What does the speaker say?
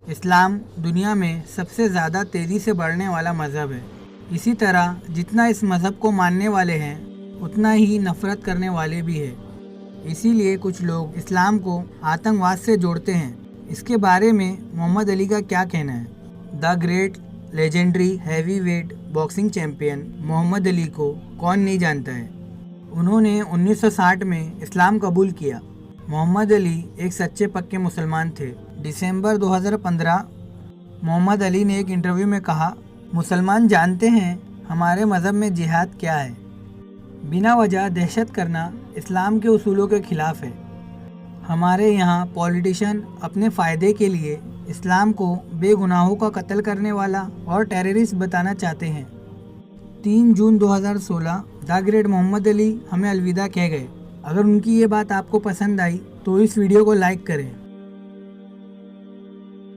इस्लाम दुनिया में सबसे ज़्यादा तेज़ी से बढ़ने वाला मज़हब है। इसी तरह जितना इस मज़हब को मानने वाले हैं उतना ही नफ़रत करने वाले भी हैं। इसीलिए कुछ लोग इस्लाम को आतंकवाद से जोड़ते हैं। इसके बारे में मोहम्मद अली का क्या कहना है? The great legendary heavyweight boxing champion Muhammad Ali को कौन नहीं जानता है। उन्होंने 1960 में इस्लाम कबूल किया। मोहम्मद अली एक सच्चे पक्के मुसलमान थे। दिसंबर 2015 मोहम्मद अली ने एक इंटरव्यू में कहा, मुसलमान जानते हैं हमारे मज़हब में जिहाद क्या है। बिना वजह दहशत करना इस्लाम के उसूलों के ख़िलाफ़ है। हमारे यहाँ पॉलिटिशियन अपने फ़ायदे के लिए इस्लाम को बेगुनाहों का कत्ल करने वाला और टेररिस्ट बताना चाहते हैं। 3 जून 2016 द ग्रेट मोहम्मद अली हमें अलविदा कह गए। अगर उनकी ये बात आपको पसंद आई तो इस वीडियो को लाइक करें।